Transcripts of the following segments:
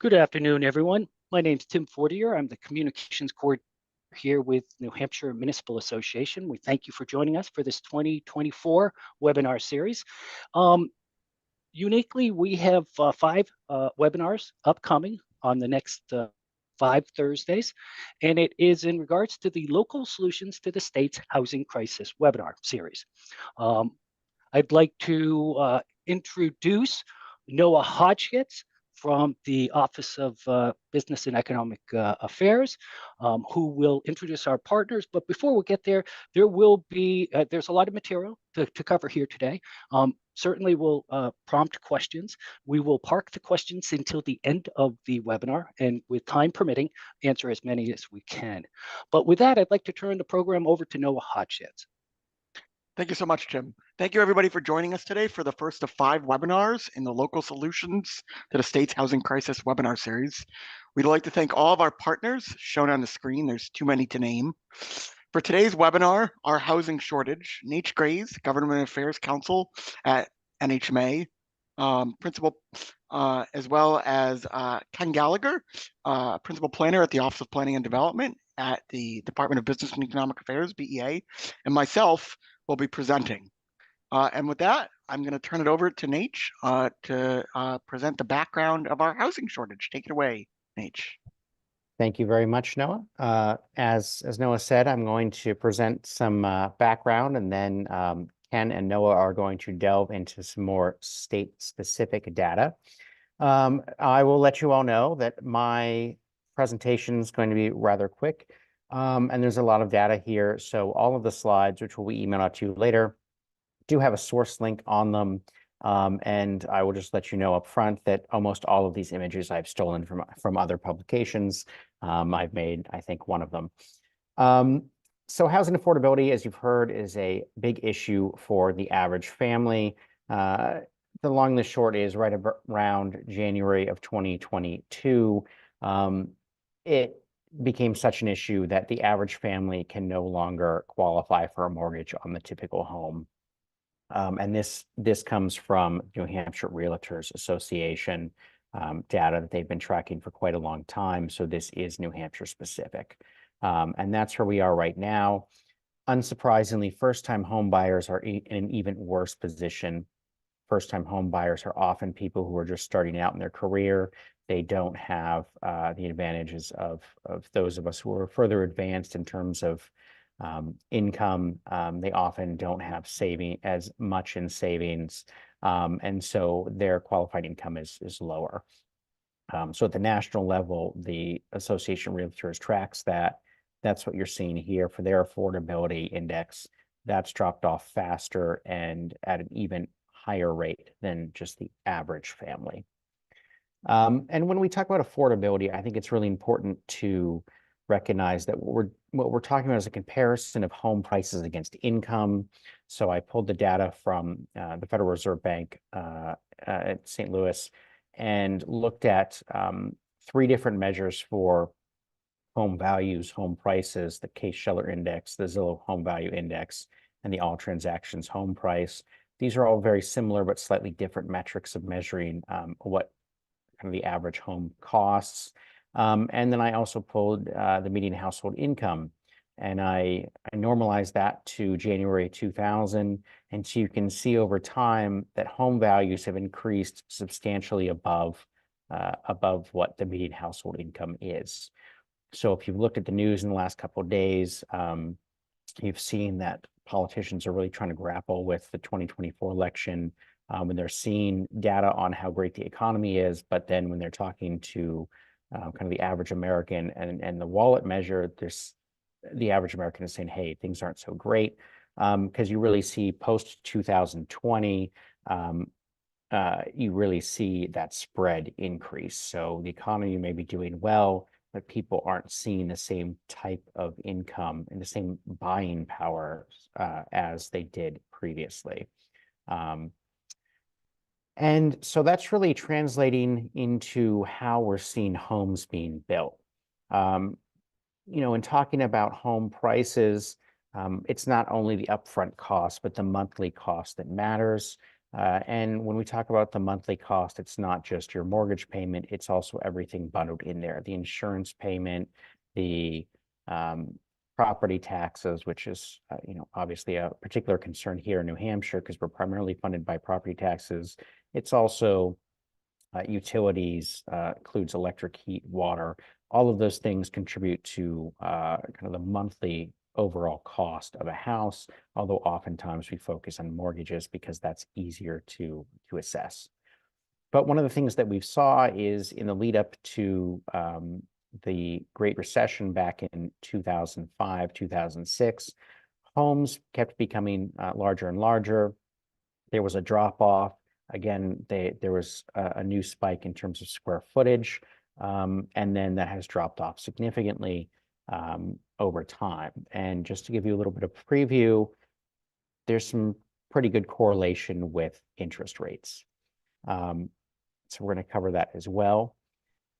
Good afternoon, everyone. My name is Tim Fortier. I'm the communications coordinator here with New Hampshire Municipal Association. We thank you for joining us for this 2024 webinar series. Uniquely, we have five webinars upcoming on the next 5 Thursdays, and it is in regards to the local solutions to the state's housing crisis webinar series. I'd like to introduce Noah Hodgetts from the Office of Business and Economic Affairs, who will introduce our partners. But before we get there, there's a lot of material to cover here today. Certainly we'll prompt questions. We will park the questions until the end of the webinar, and with time permitting, answer as many as we can. But with that, I'd like to turn the program over to Noah Hodgetts. Thank you so much, Jim. Thank you, everybody, for joining us today for the first of 5 webinars in the Local Solutions to the State's Housing Crisis webinar series. We'd like to thank all of our partners shown on the screen. There's too many to name. For today's webinar, our housing shortage, Natch Grays, Government Affairs Counsel at NHMA, Principal, as well as Ken Gallager, Principal Planner at the Office of Planning and Development at the Department of Business and Economic Affairs, BEA, and myself will be presenting. And with that, I'm going to turn it over to Natch to present the background of our housing shortage. Take it away, Natch. Thank you very much, Noah. As Noah said, I'm going to present some background, and then Ken and Noah are going to delve into some more state-specific data. I will let you all know that my presentation is going to be rather quick, and there's a lot of data here. So all of the slides, which will be emailed out to you later, do have a source link on them. And I will just let you know up front that almost all of these images I've stolen from other publications. I've made, I think, one of them. So housing affordability, as you've heard, is a big issue for the average family. The long and the short is right around January of 2022, it became such an issue that the average family can no longer qualify for a mortgage on the typical home. And this comes from New Hampshire Realtors Association data that they've been tracking for quite a long time. So this is New Hampshire specific. And that's where we are right now. Unsurprisingly, first-time home buyers are in an even worse position. First-time home buyers are often people who are just starting out in their career. They don't have the advantages of those of us who are further advanced in terms of income. They often don't have as much in savings, and so their qualified income is lower. So at the national level, the Association of Realtors tracks that. That's what you're seeing here for their affordability index. That's dropped off faster and at an even higher rate than just the average family. And when we talk about affordability, I think it's really important to recognize that what we're talking about is a comparison of home prices against income. So I pulled the data from the Federal Reserve Bank at St. Louis and looked at 3 different measures for home values, home prices, the Case-Shiller Index, the Zillow Home Value Index, and the All Transactions Home Price. These are all very similar but slightly different metrics of measuring what kind of the average home costs. And then I also pulled the median household income, and I normalized that to January 2000. And so you can see over time that home values have increased substantially above what the median household income is. So if you've looked at the news in the last couple of days, you've seen that politicians are really trying to grapple with the 2024 election when they're seeing data on how great the economy is, but then when they're talking to kind of the average American and the wallet measure, the average American is saying, hey, things aren't so great, because you really see post 2020, you really see that spread increase. So the economy may be doing well, but people aren't seeing the same type of income and the same buying power as they did previously. And so that's really translating into how we're seeing homes being built. In talking about home prices, it's not only the upfront cost, but the monthly cost that matters. And when we talk about the monthly cost, it's not just your mortgage payment, it's also everything bundled in there. The insurance payment, the property taxes, which is obviously a particular concern here in New Hampshire because we're primarily funded by property taxes. It's also utilities, includes electric, heat, water. All of those things contribute to kind of the monthly overall cost of a house, although oftentimes we focus on mortgages because that's easier to assess. But one of the things that we saw is in the lead up to the Great Recession back in 2005, 2006, homes kept becoming larger and larger. There was a drop off. Again, there was a new spike in terms of square footage, and then that has dropped off significantly over time. And just to give you a little bit of preview, there's some pretty good correlation with interest rates. So we're going to cover that as well.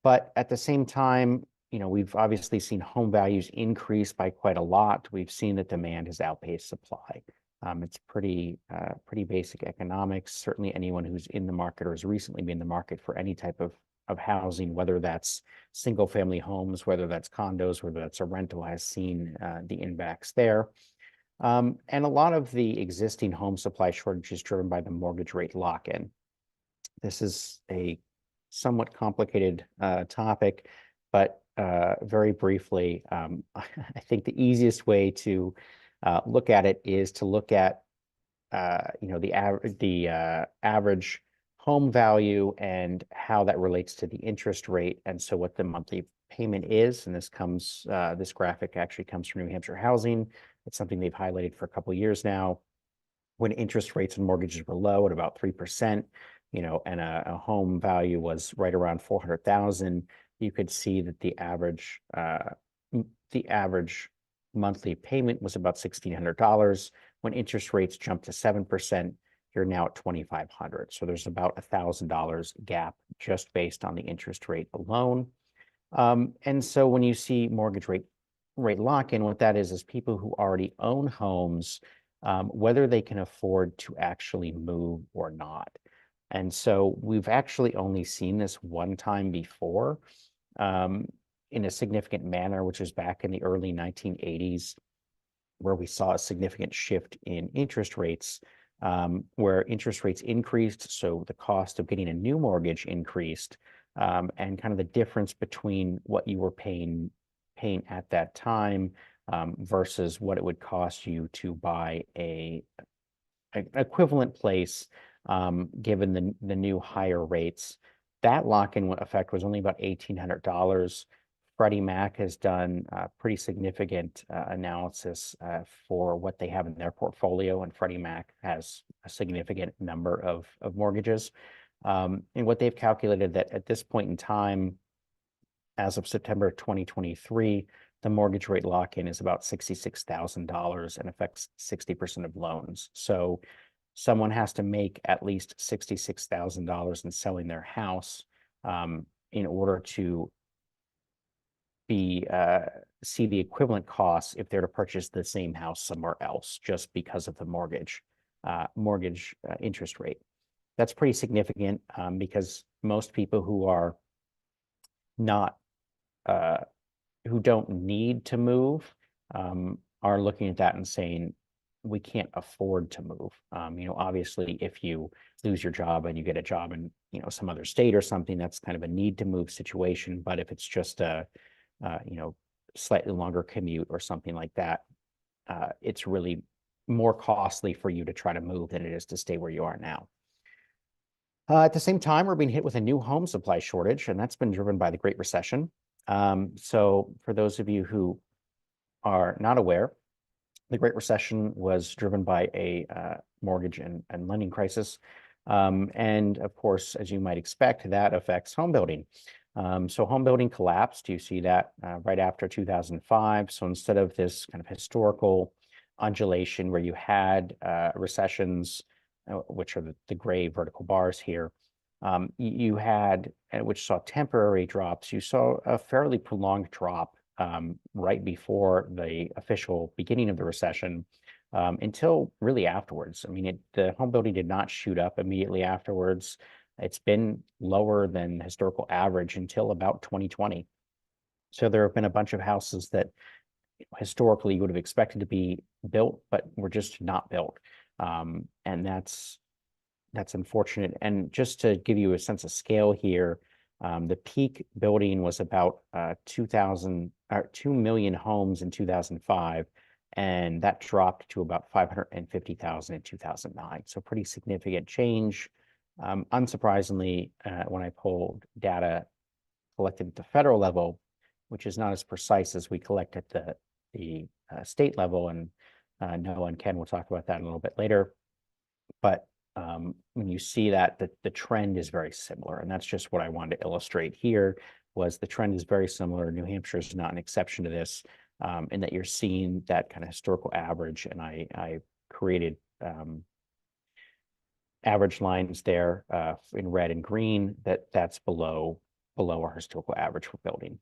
But at the same time, we've obviously seen home values increase by quite a lot. We've seen that demand has outpaced supply. It's pretty basic economics. Certainly anyone who's in the market or has recently been in the market for any type of housing, whether that's single family homes, whether that's condos, whether that's a rental, has seen the impacts there. And a lot of the existing home supply shortage is driven by the mortgage rate lock-in. This is a somewhat complicated topic, but very briefly, I think the easiest way to look at it is to look at the average home value and how that relates to the interest rate, and so what the monthly payment is. And this graphic actually comes from New Hampshire Housing. It's something they've highlighted for a couple of years now. When interest rates and mortgages were low at about 3%, and a home value was right around 400,000, you could see that the average monthly payment was about $1,600. When interest rates jumped to 7%, you're now at $2,500. So there's about $1,000 gap just based on the interest rate alone. And so when you see mortgage rate lock-in, what that is people who already own homes, whether they can afford to actually move or not. And so we've actually only seen this one time before in a significant manner, which is back in the early 1980s, where we saw a significant shift in interest rates, where interest rates increased, so the cost of getting a new mortgage increased, and kind of the difference between what you were paying at that time versus what it would cost you to buy an equivalent place given the new higher rates. That lock-in effect was only about $1,800. Freddie Mac has done pretty significant analysis for what they have in their portfolio, and Freddie Mac has a significant number of mortgages. And what they've calculated that at this point in time, as of September 2023, the mortgage rate lock-in is about $66,000 and affects 60% of loans. So someone has to make at least $66,000 in selling their house in order to see the equivalent costs if they're to purchase the same house somewhere else, just because of the mortgage interest rate. That's pretty significant because most people who are not who don't need to move are looking at that and saying, we can't afford to move. Obviously, if you lose your job and you get a job in some other state or something, that's kind of a need to move situation. But if it's just a slightly longer commute or something like that, it's really more costly for you to try to move than it is to stay where you are now. At the same time, we're being hit with a new home supply shortage, and that's been driven by the Great Recession. So for those of you who are not aware, the Great Recession was driven by a mortgage and lending crisis. And of course, as you might expect, that affects home building. So home building collapsed. You see that right after 2005. So instead of this kind of historical undulation where you had recessions, which are the gray vertical bars here, you had, which saw temporary drops, you saw a fairly prolonged drop right before the official beginning of the recession, until really afterwards. I mean, the home building did not shoot up immediately afterwards. It's been lower than historical average until about 2020. So there have been a bunch of houses that historically you would have expected to be built, but were just not built. And that's unfortunate. And just to give you a sense of scale here, the peak building was about 2 million homes in 2005, and that dropped to about 550,000 in 2009. So pretty significant change. Unsurprisingly, when I pulled data collected at the federal level, which is not as precise as we collect at the state level, and Noah and Ken will talk about that a little bit later. But when you see that, the trend is very similar, and that's just what I wanted to illustrate here. Was the trend is very similar. New Hampshire is not an exception to this, in that you're seeing that kind of historical average, and I created average lines there in red and green. That's below our historical average for building.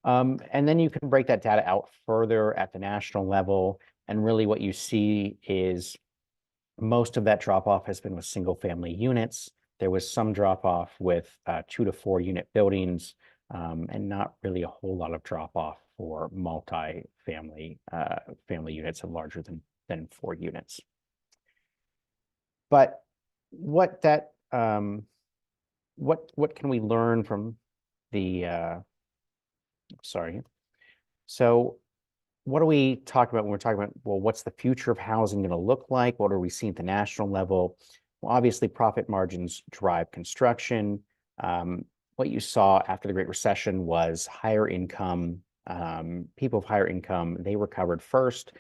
And then you can break that data out further at the national level, and really what you see is most of that drop-off has been with single-family units. There was some drop-off with 2 to 4 unit buildings, and not really a whole lot of drop-off for multi-family family units of larger than 4 units. But what can we learn from the so what do we talk about when we're talking about, well, what's the future of housing going to look like? What are we seeing at the national level? Well, obviously, profit margins drive construction. What you saw after the Great Recession was higher income, people of higher income, they recovered first.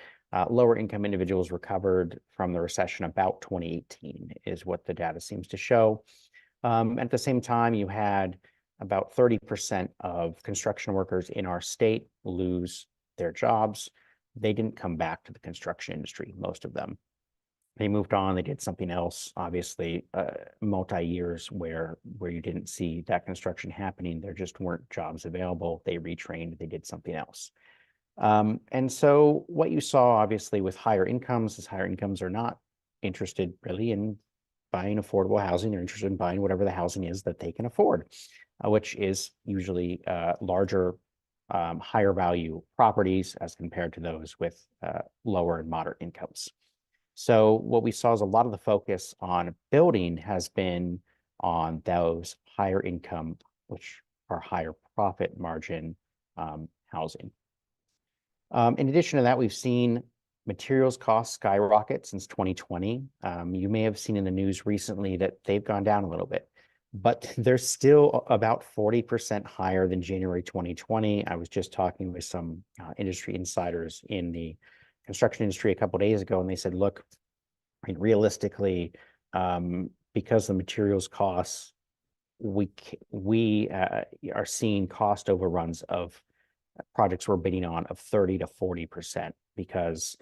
Lower income individuals recovered from the recession about 2018 is what the data seems to show. At the same time, you had about 30% of construction workers in our state lose their jobs. They didn't come back to the construction industry, most of them. They moved on, they did something else. Obviously, multi-years where you didn't see that construction happening, there just weren't jobs available. They retrained, they did something else. And so what you saw, obviously, with higher incomes is higher incomes are not interested really in buying affordable housing. They're interested in buying whatever the housing is that they can afford, which is usually larger, higher value properties as compared to those with lower and moderate incomes. So what we saw is a lot of the focus on building has been on those higher income, which are higher profit margin housing. In addition to that, we've seen materials costs skyrocket since 2020. You may have seen in the news recently that they've gone down a little bit, but they're still about 40% higher than January 2020. I was just talking with some industry insiders in the construction industry a couple of days ago, and they said, look, I mean, realistically, because the materials costs, we are seeing cost overruns of projects we're bidding on of 30 to 40% because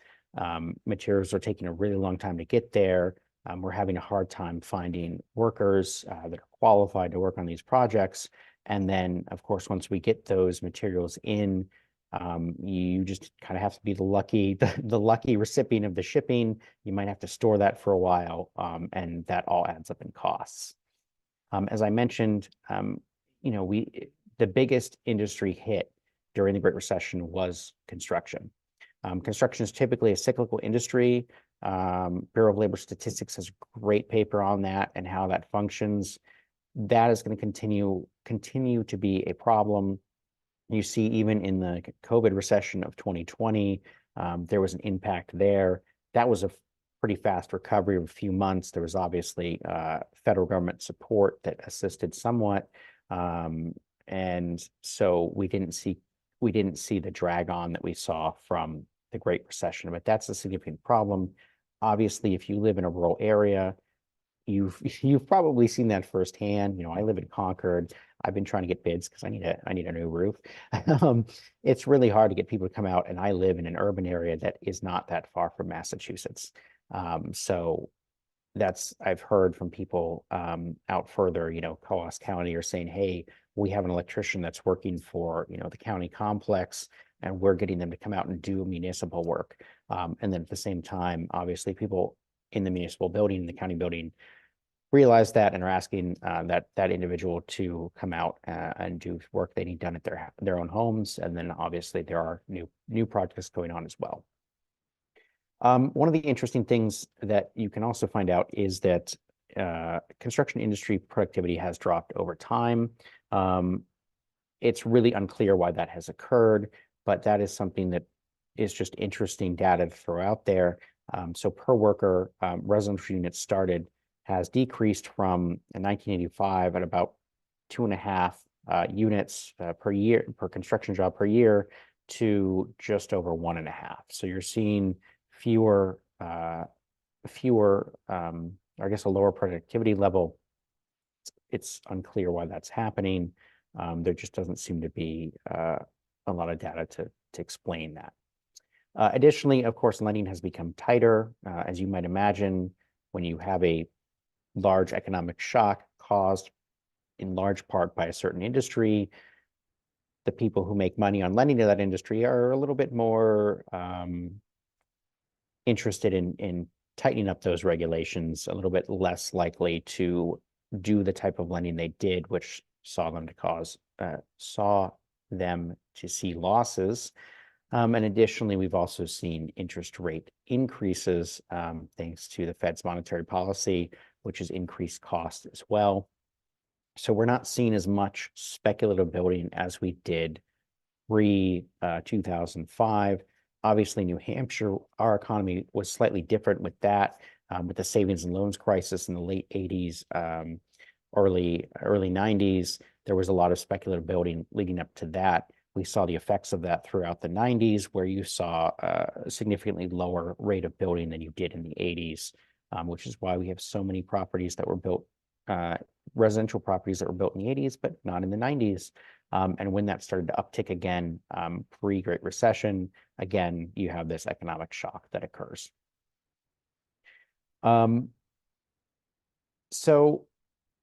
materials are taking a really long time to get there. We're having a hard time finding workers that are qualified to work on these projects. And then, of course, once we get those materials in, you just kind of have to be the lucky recipient of the shipping. You might have to store that for a while, and that all adds up in costs. As I mentioned, the biggest industry hit during the Great Recession was construction. Construction is typically a cyclical industry. Bureau of Labor Statistics has a great paper on that and how that functions. That is going to continue to be a problem. You see, even in the COVID recession of 2020, there was an impact there. That was a pretty fast recovery of a few months. There was obviously federal government support that assisted somewhat. And so we didn't see the drag on that we saw from the Great Recession, but that's a significant problem. Obviously, if you live in a rural area, you've probably seen that firsthand. I live in Concord. I've been trying to get bids because I need a new roof. It's really hard to get people to come out, and I live in an urban area that is not that far from Massachusetts. So I've heard from people out further, Coos County are saying, hey, we have an electrician that's working for, the county complex, and we're getting them to come out and do municipal work. And then at the same time, obviously, people in the municipal building, the county building, realize that and are asking that individual to come out and do work they need done at their own homes. And then obviously there are new projects going on as well. One of the interesting things that you can also find out is that construction industry productivity has dropped over time. It's really unclear why that has occurred, but that is something that is just interesting data to throw out there. So per worker, residential units started has decreased from in 1985 at about 2.5 units per year, per construction job per year, to just over 1.5. So you're seeing fewer, I guess, a lower productivity level. It's unclear why that's happening. There just doesn't seem to be a lot of data to explain that. Additionally, of course, lending has become tighter. As you might imagine, when you have a large economic shock caused in large part by a certain industry, the people who make money on lending to that industry are a little bit more interested in tightening up those regulations, a little bit less likely to do the type of lending they did, which saw them to see losses. And additionally, we've also seen interest rate increases thanks to the Fed's monetary policy, which has increased costs as well. So we're not seeing as much speculative building as we did pre-2005. Obviously, New Hampshire, our economy was slightly different with that, with the savings and loans crisis in the late 80s, early 90s. There was a lot of speculative building leading up to that. We saw the effects of that throughout the 90s, where you saw a significantly lower rate of building than you did in the 80s, which is why we have so many properties that were built, residential properties that were built in the 80s, but not in the 90s. And when that started to uptick again, pre-Great Recession, again, you have this economic shock that occurs. So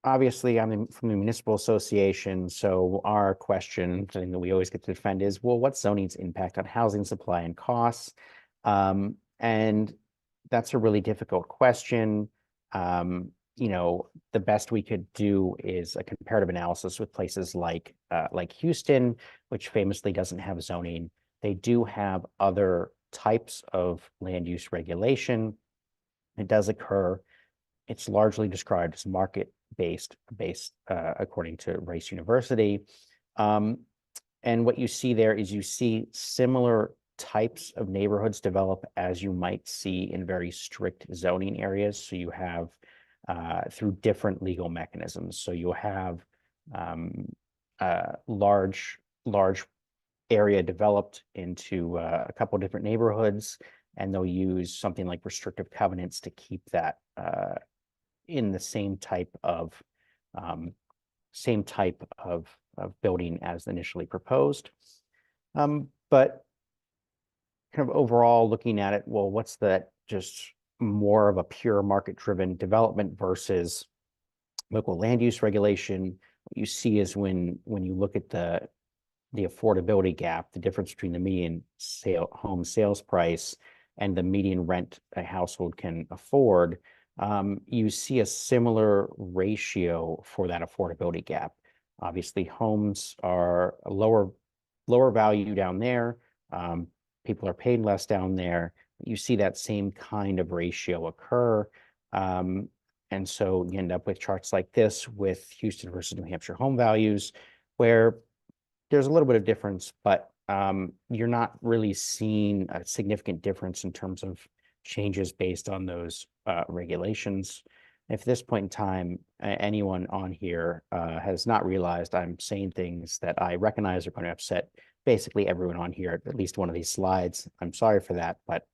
obviously, I'm from the Municipal Association, so our question, something that we always get to defend is, well, what's zoning's impact on housing supply and costs? And that's a really difficult question. The best we could do is a comparative analysis with places like Houston, which famously doesn't have zoning. They do have other types of land use regulation. It does occur. It's largely described as market-based, according to Rice University. And what you see there is you see similar types of neighborhoods develop as you might see in very strict zoning areas. So you have through different legal mechanisms. So you'll have large area developed into a couple different neighborhoods, and they'll use something like restrictive covenants to keep that in the same type of building as initially proposed. But kind of overall looking at it, well, what's that just more of a pure market-driven development versus local land use regulation? What you see is when you look at the affordability gap, the difference between the median home sales price and the median rent a household can afford, you see a similar ratio for that affordability gap. Obviously, homes are a lower value down there. People are paid less down there. You see that same kind of ratio occur. And so you end up with charts like this with Houston versus New Hampshire home values, where there's a little bit of difference, but you're not really seeing a significant difference in terms of changes based on those regulations. If at this point in time, anyone on here has not realized I'm saying things that I recognize are going to upset basically everyone on here at least one of these slides, I'm sorry for that, but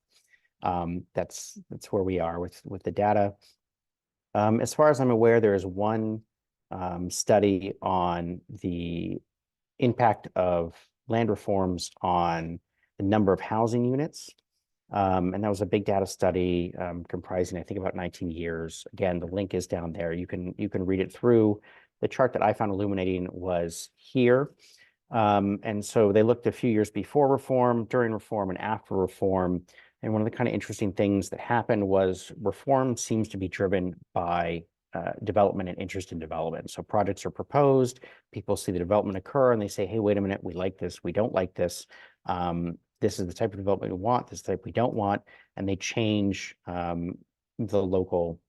that's where we are with the data. As far as I'm aware, there is one study on the impact of land reforms on the number of housing units. And that was a big data study comprising, I think, about 19 years. Again, the link is down there. You can read it through. The chart that I found illuminating was here. And so they looked a few years before reform, during reform, and after reform. And one of the kind of interesting things that happened was reform seems to be driven by development and interest in development. So projects are proposed, people see the development occur, and they say, hey, wait a minute, we like this, we don't like this. This is the type of development we want, this is the type we don't want, and they change the local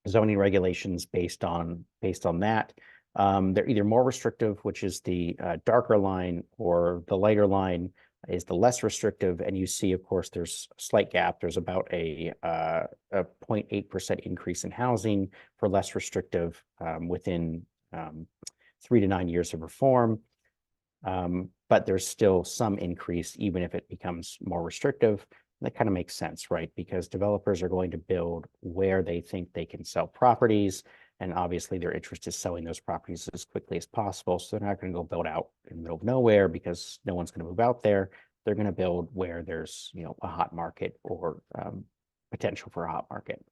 zoning regulations based on that. They're either more restrictive, which is the darker line, or the lighter line is the less restrictive. And you see, of course, there's a slight gap. There's about a 0.8% increase in housing for less restrictive within 3 to 9 years of reform. But there's still some increase, even if it becomes more restrictive. That kind of makes sense, right? Because developers are going to build where they think they can sell properties. And obviously their interest is selling those properties as quickly as possible. So they're not going to go build out in the middle of nowhere because no one's going to move out there. They're going to build where there's, a hot market or potential for a hot market.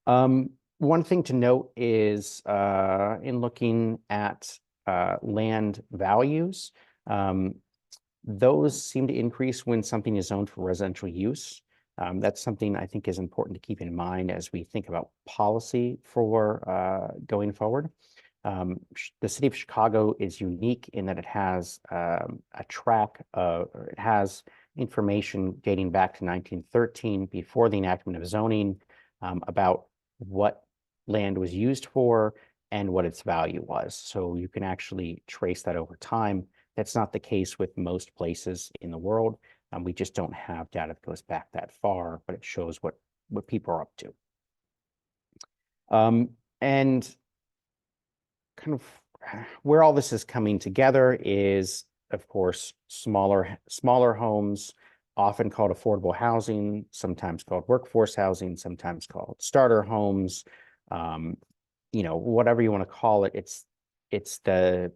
One thing to note is in looking at land values, those seem to increase when something is zoned for residential use. That's something I think is important to keep in mind as we think about policy for going forward. The city of Chicago is unique in that it has it has information dating back to 1913, before the enactment of zoning, about what land was used for and what its value was. So you can actually trace that over time. That's not the case with most places in the world. We just don't have data that goes back that far, but it shows what people are up to. And kind of where all this is coming together is, of course, smaller homes, often called affordable housing, sometimes called workforce housing, sometimes called starter homes. Whatever you want to call it, it's the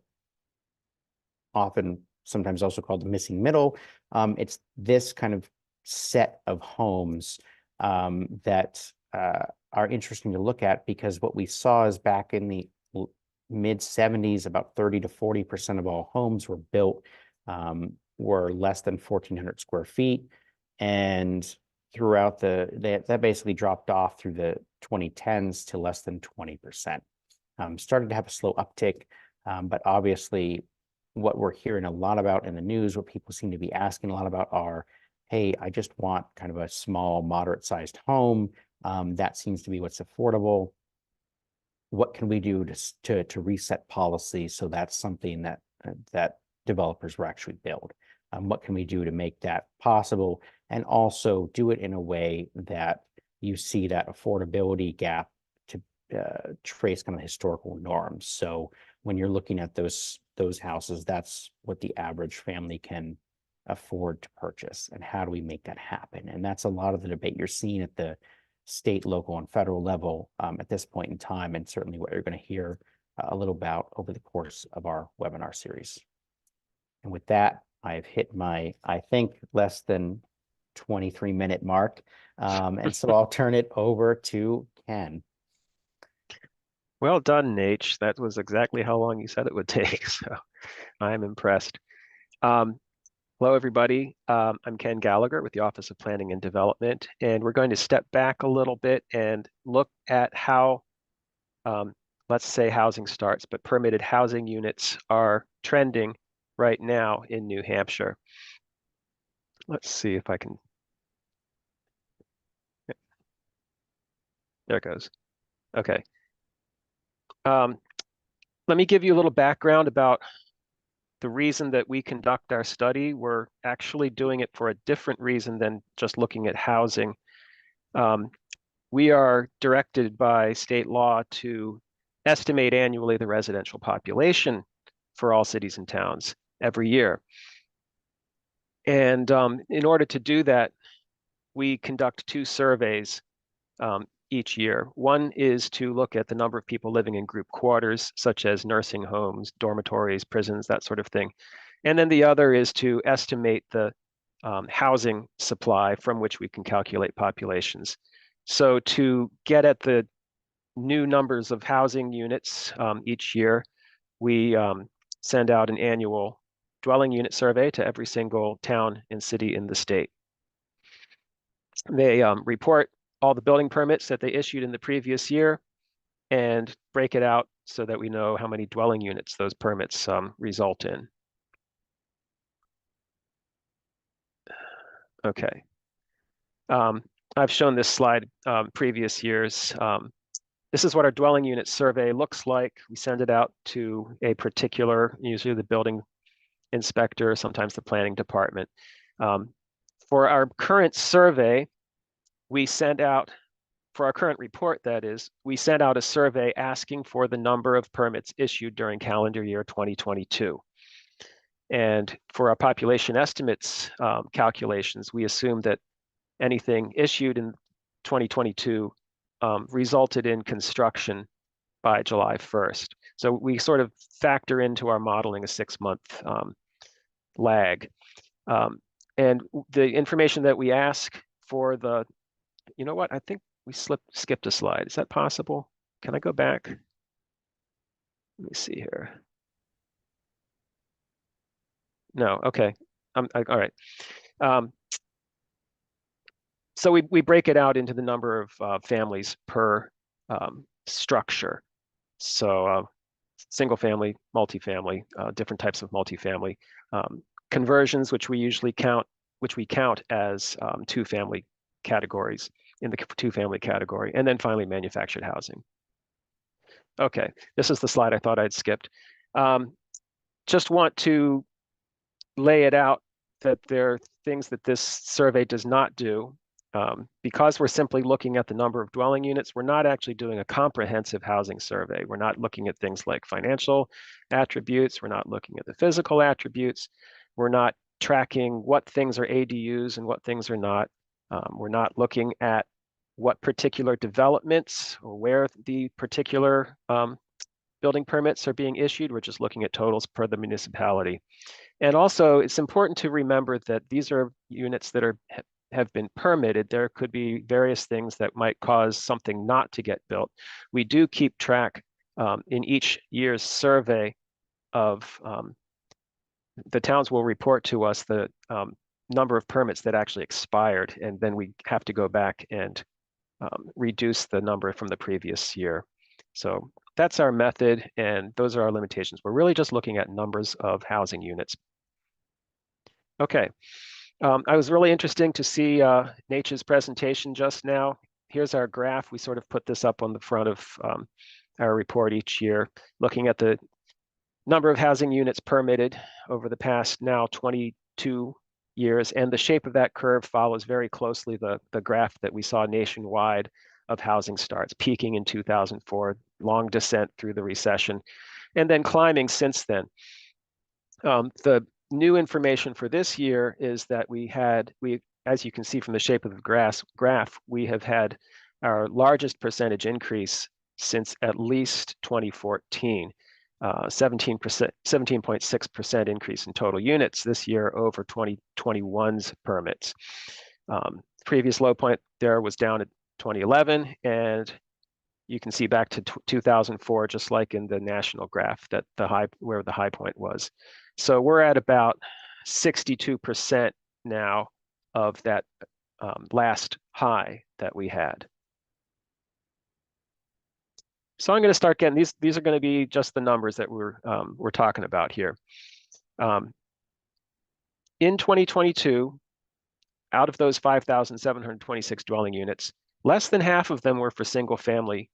often sometimes also called the missing middle. It's this kind of set of homes that are interesting to look at, because what we saw is back in the mid 70s, about 30 to 40% of all homes were built were less than 1,400 square feet. And throughout that basically dropped off through the 2010s to less than 20%. Started to have a slow uptick, but obviously what we're hearing a lot about in the news, what people seem to be asking a lot about are, hey, I just want kind of a small, moderate-sized home. That seems to be what's affordable. What can we do to reset policy so that's something that developers will actually build? What can we do to make that possible? And also do it in a way that you see that affordability gap to trace kind of historical norms. So when you're looking at those houses, that's what the average family can afford to purchase. And how do we make that happen? And that's a lot of the debate you're seeing at the state, local, and federal level at this point in time, and certainly what you're going to hear a little about over the course of our webinar series. And with that, I've hit my, I think, less than 23-minute mark. And so I'll turn it over to Ken. Well done, Natch. That was exactly how long you said it would take, so I'm impressed. Hello, everybody. I'm Ken Gallager with the Office of Planning and Development, and we're going to step back a little bit and look at how, let's say housing starts, but permitted housing units are trending right now in New Hampshire. Let's see if I can. There it goes. Okay. Let me give you a little background about the reason that we conduct our study. We're actually doing it for a different reason than just looking at housing. We are directed by state law to estimate annually the residential population for all cities and towns every year. And in order to do that, we conduct 2 surveys each year. One is to look at the number of people living in group quarters, such as nursing homes, dormitories, prisons, that sort of thing. And then the other is to estimate the housing supply from which we can calculate populations. So to get at the new numbers of housing units each year, we send out an annual dwelling unit survey to every single town and city in the state. They report all the building permits that they issued in the previous year and break it out so that we know how many dwelling units those permits result in. Okay. I've shown this slide previous years. This is what our dwelling unit survey looks like. We send it out to a particular, usually the building inspector, sometimes the planning department. For our current survey, we sent out, for our current report, that is, we sent out a survey asking for the number of permits issued during calendar year 2022. And for our population estimates calculations, we assumed that anything issued in 2022 resulted in construction by July 1st. So we sort of factor into our modeling a 6-month lag. And the information that we ask for the, you know what, I think we skipped a slide. Is that possible? Can I go back? Let me see here. No, okay. All right. So we break it out into the number of families per structure. So single family, multifamily, different types of multifamily. Conversions, which we usually count, as 2-family categories in the 2-family category, and then finally manufactured housing. Okay, this is the slide I thought I'd skipped. Just want to lay it out that there are things that this survey does not do. Because we're simply looking at the number of dwelling units, we're not actually doing a comprehensive housing survey. We're not looking at things like financial attributes. We're not looking at the physical attributes. We're not tracking what things are ADUs and what things are not. We're not looking at what particular developments or where the particular building permits are being issued. We're just looking at totals per the municipality. And also, it's important to remember that these are units that have been permitted. There could be various things that might cause something not to get built. We do keep track in each year's survey of the towns will report to us the number of permits that actually expired, and then we have to go back and reduce the number from the previous year. So that's our method, and those are our limitations. We're really just looking at numbers of housing units. Okay. I was really interesting to see Natch's presentation just now. Here's our graph. We sort of put this up on the front of our report each year, looking at the number of housing units permitted over the past now 22 years. And the shape of that curve follows very closely the graph that we saw nationwide of housing starts, peaking in 2004, long descent through the recession, and then climbing since then. The new information for this year is that as you can see from the shape of the graph, we have had our largest percentage increase since at least 2014, 17.6% increase in total units this year over 2021's permits. Previous low point there was down at 2011, and you can see back to 2004, just like in the national graph, that where the high point was. So we're at about 62% now of that last high that we had. So I'm going to start getting these are going to be just the numbers that we're talking about here. In 2022, out of those 5,726 dwelling units, less than half of them were for single family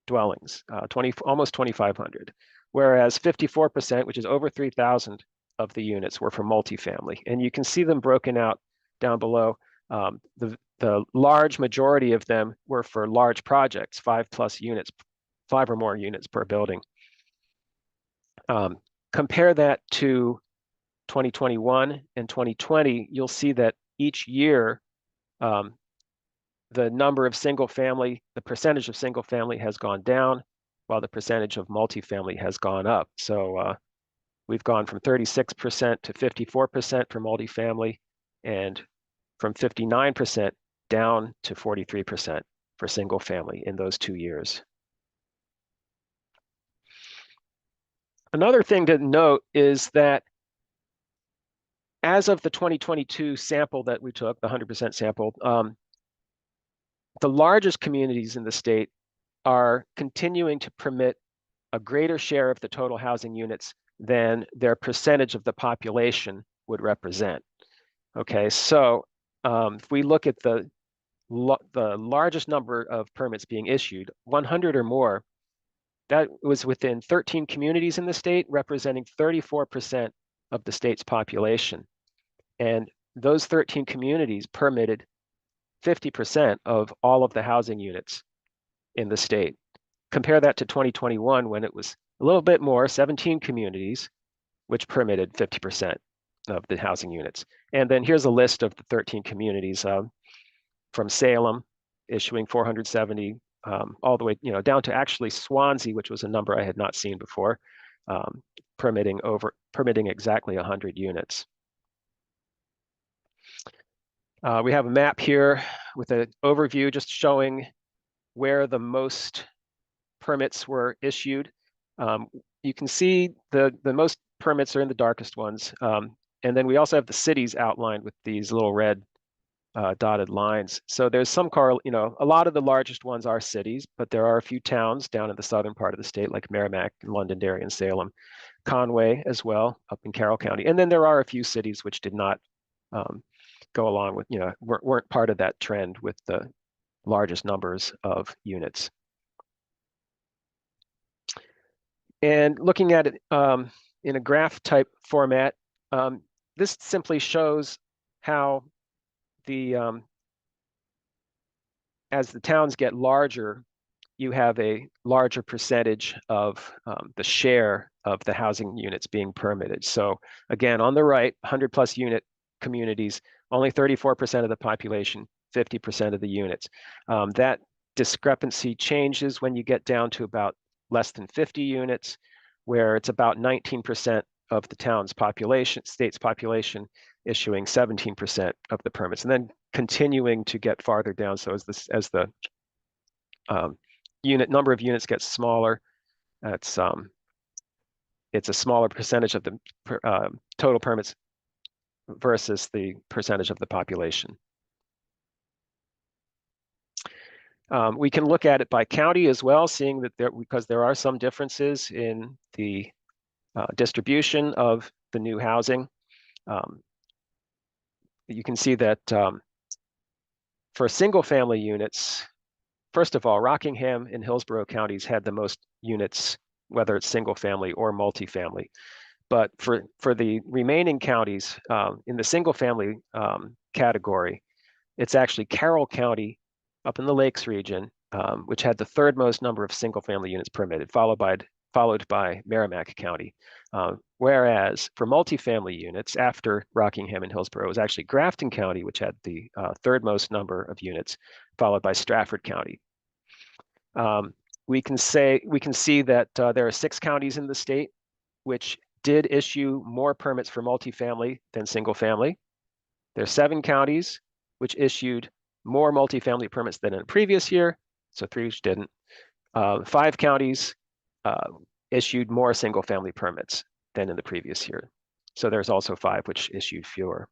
dwellings, almost 2,500. Whereas 54%, which is over 3,000 of the units, were for multifamily. And you can see them broken out down below. The large majority of them were for large projects, 5+ units, 5 or more units per building. Compare that to 2021 and 2020, you'll see that each year, the number of single family, the percentage of single family has gone down, while the percentage of multifamily has gone up. So we've gone from 36% to 54% for multifamily, and from 59% down to 43% for single family in those 2 years. Another thing to note is that as of the 2022 sample that we took, the 100% sample, the largest communities in the state are continuing to permit a greater share of the total housing units than their percentage of the population would represent. Okay, so if we look at the largest number of permits being issued, 100 or more, that was within 13 communities in the state, representing 34% of the state's population. And those 13 communities permitted 50% of all of the housing units in the state. Compare that to 2021, when it was a little bit more, 17 communities, which permitted 50% of the housing units. And then here's a list of the 13 communities from Salem, issuing 470, all the way, down to actually Swansea, which was a number I had not seen before, permitting exactly 100 units. We have a map here with an overview just showing where the most permits were issued. You can see the most permits are in the darkest ones. And then we also have the cities outlined with these little red dotted lines. So there's some a lot of the largest ones are cities, but there are a few towns down in the southern part of the state, like Merrimack and Londonderry and Salem, Conway as well, up in Carroll County. And then there are a few cities which did not go along with, weren't part of that trend with the largest numbers of units. And looking at it in a graph type format, this simply shows how as the towns get larger, you have a larger percentage of the share of the housing units being permitted. So again, on the right, 100+ unit communities, only 34% of the population, 50% of the units. That discrepancy changes when you get down to about less than 50 units, where it's about 19% of the town's state's population, issuing 17% of the permits, and then continuing to get farther down. So as the number of units gets smaller, it's a smaller percentage of the total permits versus the percentage of the population. We can look at it by county as well, seeing that because there are some differences in the distribution of the new housing. You can see that for single-family units, first of all, Rockingham and Hillsborough counties had the most units, whether it's single-family or multifamily. But for the remaining counties in the single-family category, it's actually Carroll County up in the Lakes region, which had the third most number of single-family units permitted, followed by Merrimack County. Whereas for multifamily units, after Rockingham and Hillsborough, it was actually Grafton County, which had the third most number of units, followed by Stratford County. We can see that there are 6 counties in the state which did issue more permits for multifamily than single family. There are 7 counties which issued more multifamily permits than in the previous year, so 3 which didn't. 5 counties issued more single family permits than in the previous year. So there's also 5 which issued fewer.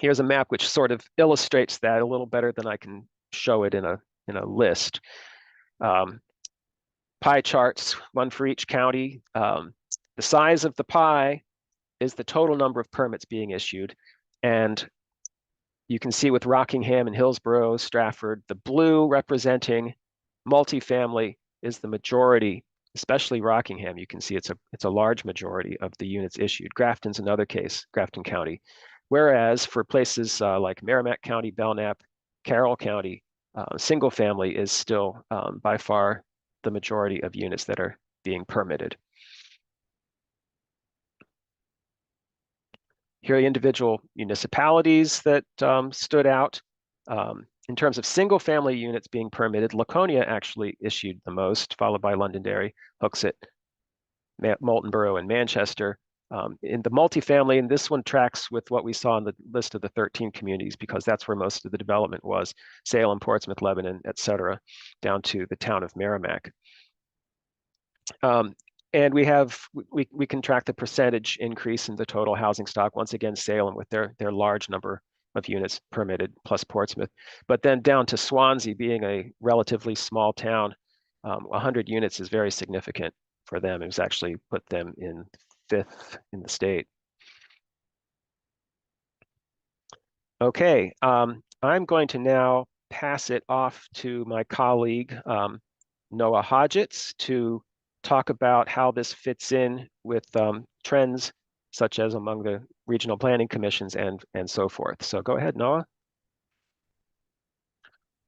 Here's a map which sort of illustrates that a little better than I can show it in a list. Pie charts, one for each county. The size of the pie is the total number of permits being issued. And you can see with Rockingham and Hillsborough, Stratford, the blue representing multifamily is the majority, especially Rockingham. You can see it's a large majority of the units issued. Grafton's another case, Grafton County. Whereas for places like Merrimack County, Belknap, Carroll County, single family is still by far the majority of units that are being permitted. Here are the individual municipalities that stood out. In terms of single family units being permitted, Laconia actually issued the most, followed by Londonderry, Hooksett, Moulton Borough, and Manchester. In the multifamily, and this one tracks with what we saw on the list of the 13 communities, because that's where most of the development was: Salem, Portsmouth, Lebanon, et cetera, down to the town of Merrimack. And we can track the percentage increase in the total housing stock. Once again, Salem with their large number of units permitted, plus Portsmouth. But then down to Swansea, being a relatively small town, 100 units is very significant for them. It's actually put them in 5th in the state. Okay, I'm going to now pass it off to my colleague, Noah Hodgetts, to talk about how this fits in with trends such as among the regional planning commissions and so forth. So go ahead, Noah.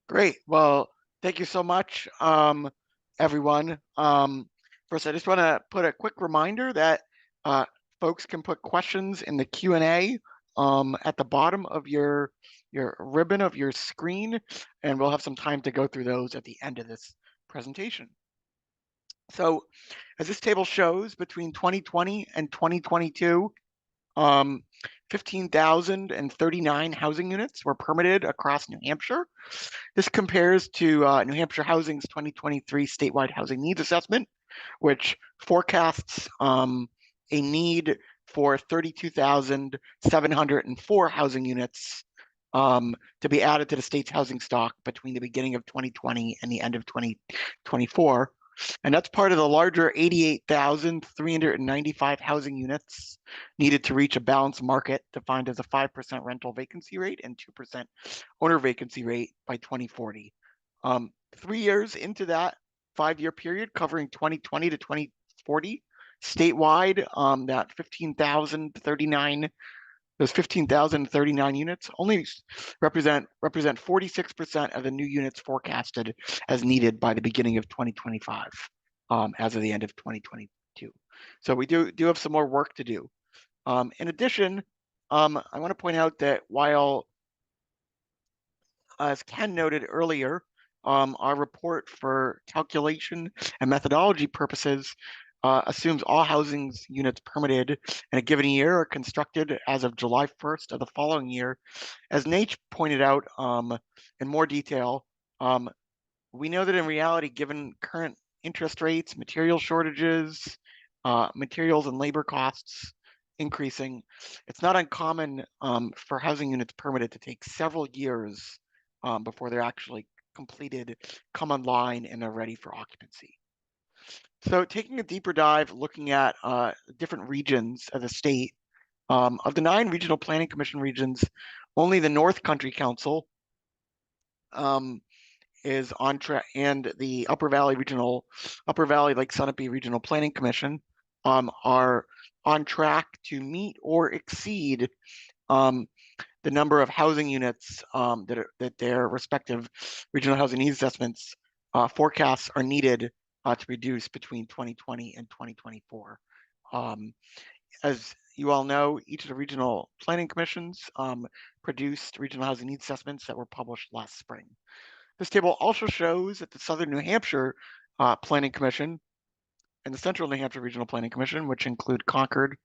Great. Well, thank you so much, everyone. First, I just want to put a quick reminder that folks can put questions in the Q&A at the bottom of your ribbon of your screen, and we'll have some time to go through those at the end of this presentation. So, as this table shows, between 2020 and 2022, 15,039 housing units were permitted across New Hampshire. This compares to New Hampshire Housing's 2023 statewide housing needs assessment, which forecasts a need for 32,704 housing units to be added to the state's housing stock between the beginning of 2020 and the end of 2024. And that's part of the larger 88,395 housing units needed to reach a balanced market defined as a 5% rental vacancy rate and 2% owner vacancy rate by 2040. 3 years into that 5-year period covering 2020 to 2040, statewide, that 15,039 those 15,039 units only represent 46% of the new units forecasted as needed by the beginning of 2025, as of the end of 2022. So we do have some more work to do. In addition, I want to point out that while, as Ken noted earlier, our report for calculation and methodology purposes assumes all housing units permitted in a given year are constructed as of July 1st of the following year. As Natch pointed out in more detail, we know that in reality, given current interest rates, material shortages, materials and labor costs increasing, it's not uncommon for housing units permitted to take several years before they're actually completed, come online, and they're ready for occupancy. So taking a deeper dive, looking at different regions of the state, of the 9 regional planning commission regions, only the North Country Council is on track, and the Upper Valley Lake Sunapee Regional Planning Commission are on track to meet or exceed the number of housing units that their respective regional housing needs assessments forecasts are needed to reduce between 2020 and 2024. As you all know, each of the regional planning commissions produced regional housing needs assessments that were published last spring. This table also shows that the Southern New Hampshire Planning Commission and the Central New Hampshire Regional Planning Commission, which include Concord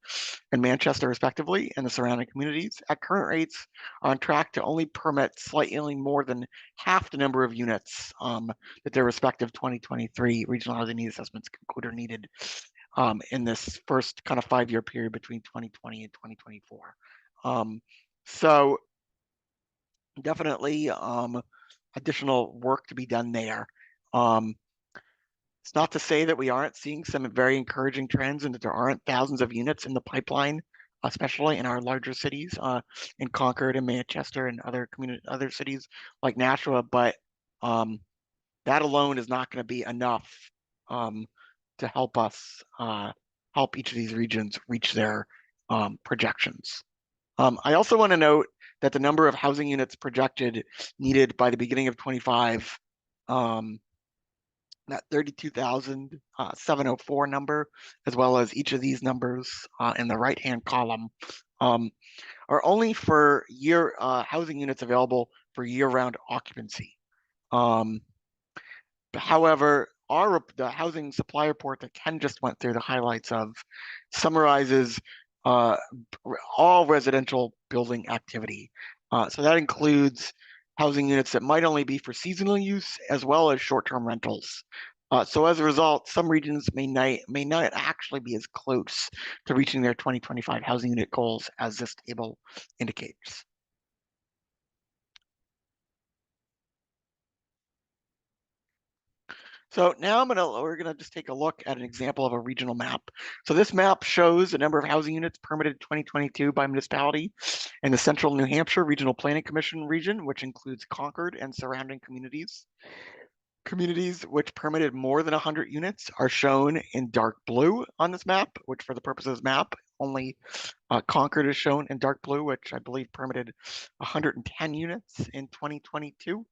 and Manchester respectively, and the surrounding communities, at current rates are on track to only permit slightly more than half the number of units that their respective 2023 regional housing needs assessments conclude are needed in this first kind of 5-year period between 2020 and 2024. So definitely additional work to be done there. It's not to say that we aren't seeing some very encouraging trends and that there aren't thousands of units in the pipeline, especially in our larger cities, in Concord and Manchester and other cities like Nashua, but that alone is not going to be enough to help us help each of these regions reach their projections. I also want to note that the number of housing units projected needed by the beginning of 25, that 32,704 number, as well as each of these numbers in the right-hand column, are only for housing units available for year-round occupancy. However, the housing supply report that Ken just went through the highlights of summarizes all residential building activity. So that includes housing units that might only be for seasonal use, as well as short-term rentals. So as a result, some regions may not actually be as close to reaching their 2025 housing unit goals as this table indicates. So now we're gonna just take a look at an example of a regional map. So this map shows the number of housing units permitted in 2022 by municipality in the Central New Hampshire Regional Planning Commission region, which includes Concord and surrounding communities. Communities which permitted more than 100 units are shown in dark blue on this map, which for the purpose of this map, only Concord is shown in dark blue, which I believe permitted 110 units in 2022.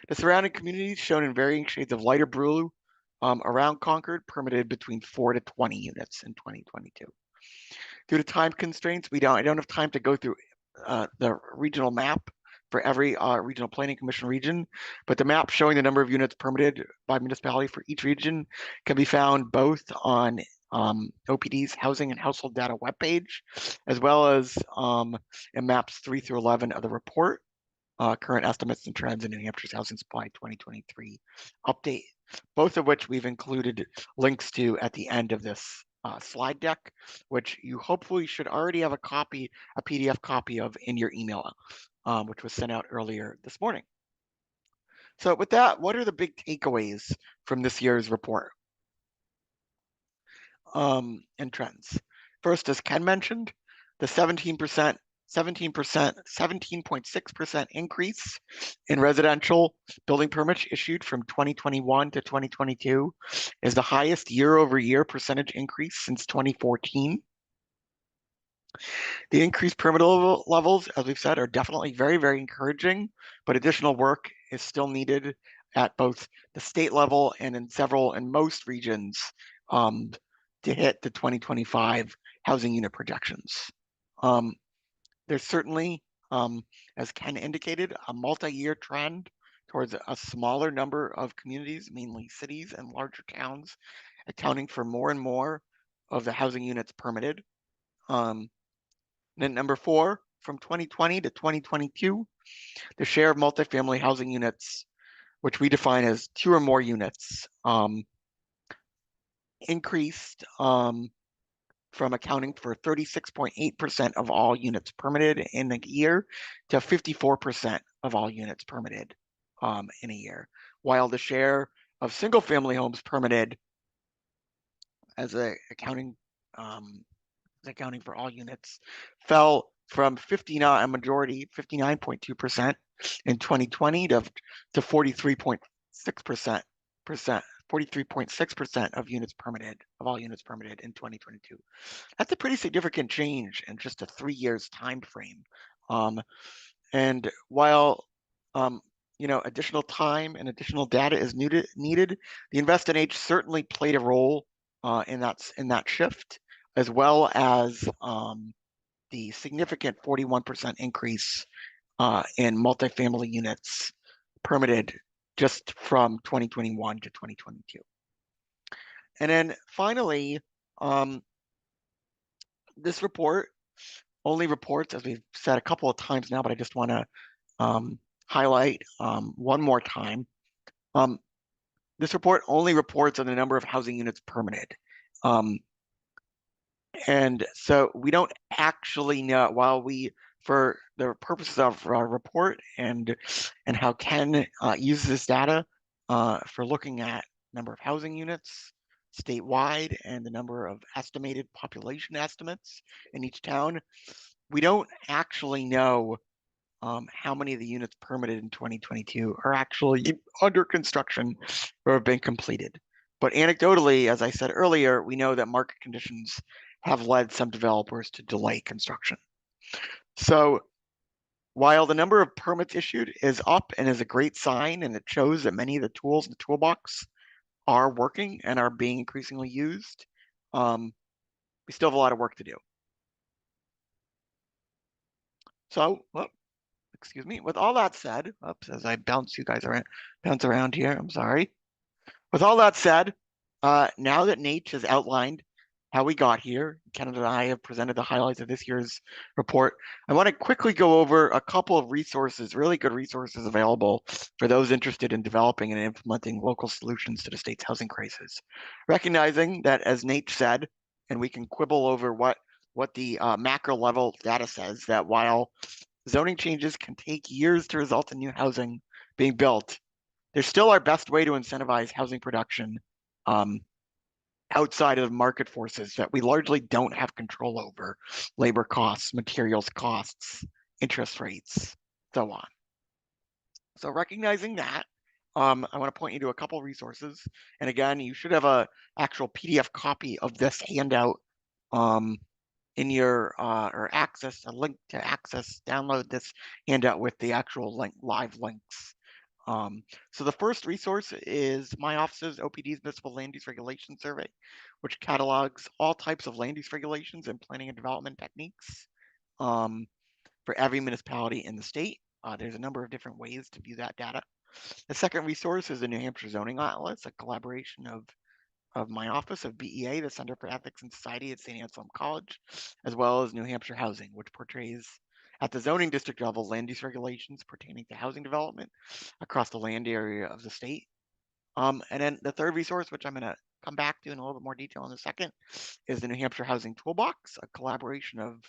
The surrounding communities shown in varying shades of lighter blue around Concord permitted between 4 to 20 units in 2022. Due to time constraints, I don't have time to go through the regional map for every regional planning commission region, but the map showing the number of units permitted by municipality for each region can be found both on OPD's Housing and Household Data webpage, as well as in maps 3 through 11 of the report, Current Estimates and Trends in New Hampshire's Housing Supply 2023 update, both of which we've included links to at the end of this slide deck, which you hopefully should already have a PDF copy of in your email, which was sent out earlier this morning. So with that, what are the big takeaways from this year's report and trends? First, as Ken mentioned, the 17.6% increase in residential building permits issued from 2021 to 2022 is the highest year-over-year percentage increase since 2014. The increased permit levels, as we've said, are definitely very, very encouraging, but additional work is still needed at both the state level and in most regions to hit the 2025 housing unit projections. There's certainly, as Ken indicated, a multi-year trend towards a smaller number of communities, mainly cities and larger towns, accounting for more and more of the housing units permitted. Then number 4, from 2020 to 2022, the share of multifamily housing units, which we define as 2 or more units, increased from accounting for 36.8% of all units permitted in a year to 54% of all units permitted in a year, while the share of single-family homes permitted as accounting for all units fell from 59.2% in 2020 to 43.6% of units permitted, of all units permitted in 2022. That's a pretty significant change in just a 3 years time frame. And while additional time and additional data is needed, the Invest NH certainly played a role in that shift, as well as the significant 41% increase in multifamily units permitted just from 2021 to 2022. And then finally, this report only reports, as we've said a couple of times now, but I just want to highlight one more time. This report only reports on the number of housing units permitted. And so we don't actually know, while for the purposes of our report and how Ken uses this data for looking at number of housing units statewide and the number of estimated population estimates in each town, we don't actually know how many of the units permitted in 2022 are actually under construction or have been completed. But anecdotally, as I said earlier, we know that market conditions have led some developers to delay construction. So while the number of permits issued is up and is a great sign, and it shows that many of the tools in the toolbox are working and are being increasingly used, we still have a lot of work to do. So, excuse me, with all that said, as I bounce around here, I'm sorry. With all that said, now that Natch has outlined how we got here, Ken and I have presented the highlights of this year's report, I want to quickly go over a couple of resources, really good resources available for those interested in developing and implementing local solutions to the state's housing crisis. Recognizing that, as Natch said, and we can quibble over what the macro level data says, that while zoning changes can take years to result in new housing being built, they're still our best way to incentivize housing production outside of market forces that we largely don't have control over: labor costs, materials costs, interest rates, so on. So recognizing that, I want to point you to a couple resources. And again, you should have a actual PDF copy of this handout in your or access a link to download this handout with the actual live links. So the first resource is my office's OPD's Municipal Land Use Regulation Survey, which catalogs all types of land use regulations and planning and development techniques for every municipality in the state. There's a number of different ways to view that data. The second resource is the New Hampshire Zoning Atlas, a collaboration of my office, of BEA, the Center for Ethics and Society at St. Anselm College, as well as New Hampshire Housing, which portrays at the zoning district level land use regulations pertaining to housing development across the land area of the state. And then the third resource, which I'm going to come back to in a little bit more detail in a second, is the New Hampshire Housing Toolbox, a collaboration of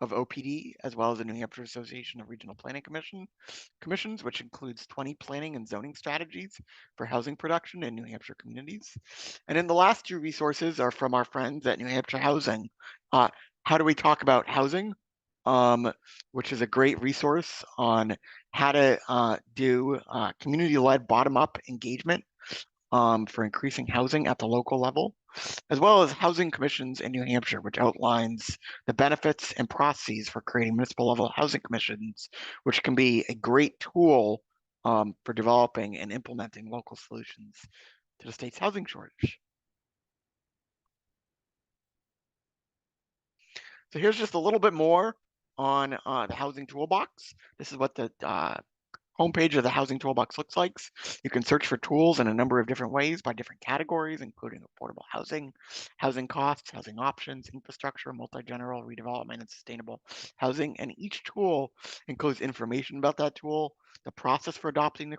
OPD, as well as the New Hampshire Association of Regional Planning Commissions, which includes 20 planning and zoning strategies for housing production in New Hampshire communities. And then the last two resources are from our friends at New Hampshire Housing. How do we talk about housing? Which is a great resource on how to do community-led bottom-up engagement for increasing housing at the local level, as well as housing commissions in New Hampshire, which outlines the benefits and processes for creating municipal level housing commissions, which can be a great tool for developing and implementing local solutions to the state's housing shortage. So here's just a little bit more on the Housing Toolbox. This is what the homepage of the Housing Toolbox looks like. You can search for tools in a number of different ways by different categories, including affordable housing, housing costs, housing options, infrastructure, multi-general, redevelopment, and sustainable housing. And each tool includes information about that tool, the process for adopting the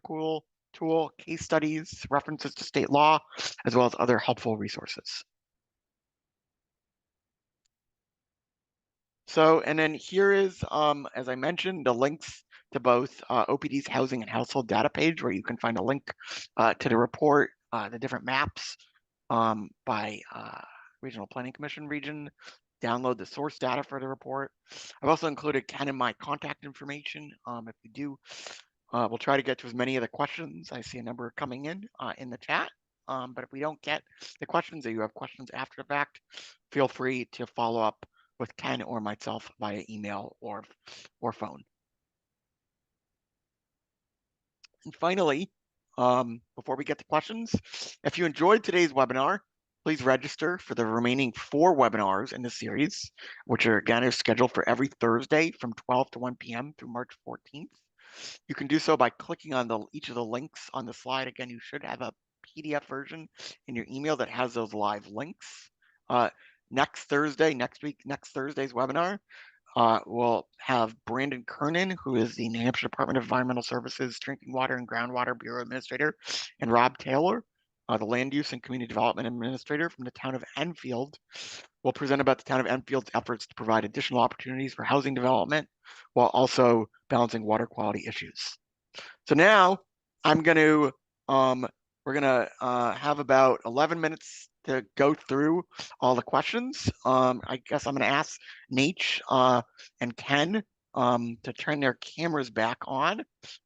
tool, case studies, references to state law, as well as other helpful resources. So, and then here is, as I mentioned, the links to both OPD's housing and household data page, where you can find a link to the report, the different maps by Regional Planning Commission region, download the source data for the report. I've also included Ken and my contact information. If you do, we'll try to get to as many of the questions. I see a number coming in the chat. But if we don't get the questions, or you have questions after the fact, feel free to follow up with Ken or myself via email or phone. And finally, before we get to questions, if you enjoyed today's webinar, please register for the remaining 4 webinars in the series, which are again scheduled for every Thursday from 12 to 1 p.m. through March 14th. You can do so by clicking on each of the links on the slide. Again, you should have a PDF version in your email that has those live links. Next Thursday's webinar, we'll have Brandon Kernan, who is the New Hampshire Department of Environmental Services Drinking Water and Groundwater Bureau Administrator, and Rob Taylor, the Land Use and Community Development Administrator from the town of Enfield, will present about the town of Enfield's efforts to provide additional opportunities for housing development while also balancing water quality issues. So now I'm going to, we're going to have about 11 minutes to go through all the questions. I guess I'm going to ask Natch and Ken to turn their cameras back on,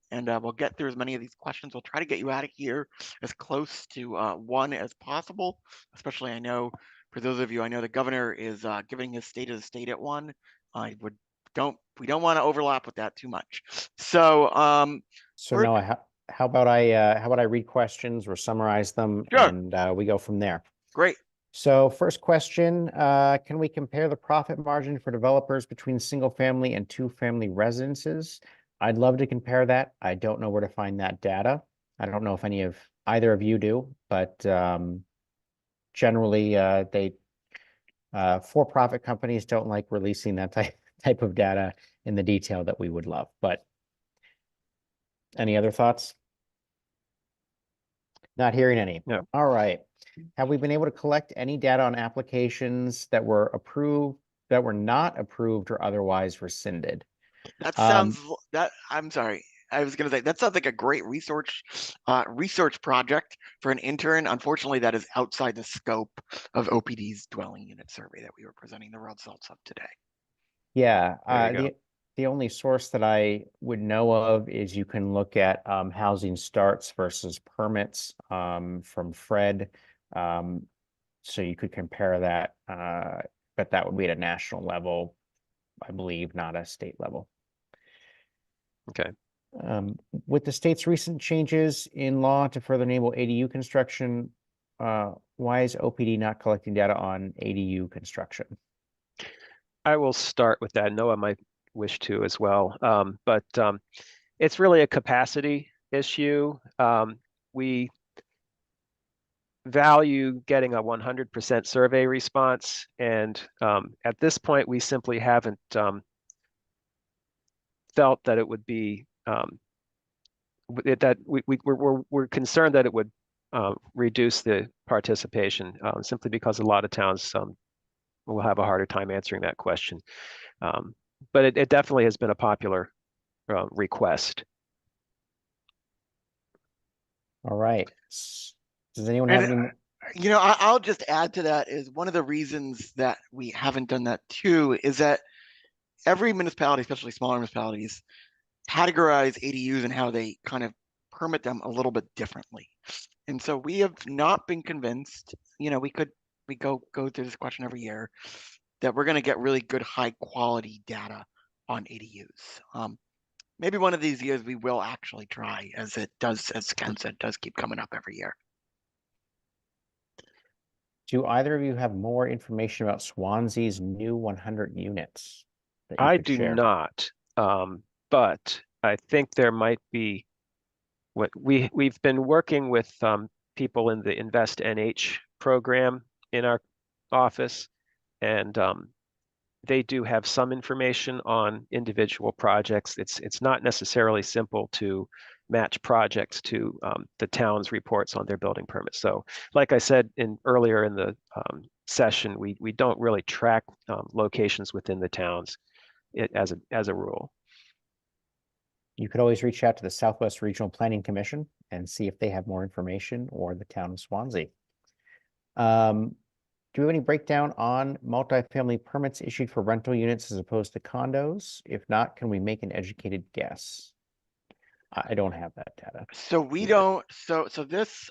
and we'll get through as many of these questions. We'll try to get you out of here as close to 1 as possible, especially I know for those of you, I know the governor is giving his state of the state at 1. We don't want to overlap with that too much. So Noah, how about I read questions or summarize them, sure, and we go from there. Great. So first question, can we compare the profit margin for developers between single family and 2-family residences? I'd love to compare that. I don't know where to find that data. I don't know if either of you do, but generally for-profit companies don't like releasing that type of data in the detail that we would love. But any other thoughts? Not hearing any. No. All right. Have we been able to collect any data on applications that were approved, that were not approved, or otherwise rescinded? That sounds I'm sorry. I was going to say that sounds like a great research project for an intern. Unfortunately, that is outside the scope of OPD's dwelling unit survey that we were presenting the results of today. Yeah, There you go. the only source that I would know of is you can look at housing starts versus permits from Fred. So you could compare that, but that would be at a national level, I believe, not a state level. Okay. With the state's recent changes in law to further enable ADU construction, why is OPD not collecting data on ADU construction? I will start with that. Noah might wish to as well. But it's really a capacity issue. We value getting a 100% survey response. And at this point, we simply haven't felt that it would be, that we're concerned that it would reduce the participation simply because a lot of towns will have a harder time answering that question. But it definitely has been a popular request. All right. Does anyone have any more? You know, I'll just add to that is one of the reasons that we haven't done that too is that every municipality, especially smaller municipalities, categorize ADUs and how they kind of permit them a little bit differently. And so we have not been convinced, you know, we go through this question every year, that we're going to get really good high quality data on ADUs. Maybe one of these years we will actually try, as it does, as Ken said, does keep coming up every year. Do either of you have more information about Swansea's new 100 units that you I could do share? not, but I think there might be. What we've been working with people in the Invest NH program in our office, and they do have some information on individual projects. It's not necessarily simple to match projects to the town's reports on their building permits. So, like I said earlier in the session, we don't really track locations within the towns as a rule. You could always reach out to the Southwest Regional Planning Commission and see if they have more information, or the town of Swansea. Do we have any breakdown on multifamily permits issued for rental units as opposed to condos? If not, can we make an educated guess? I don't have that data. So we don't. So this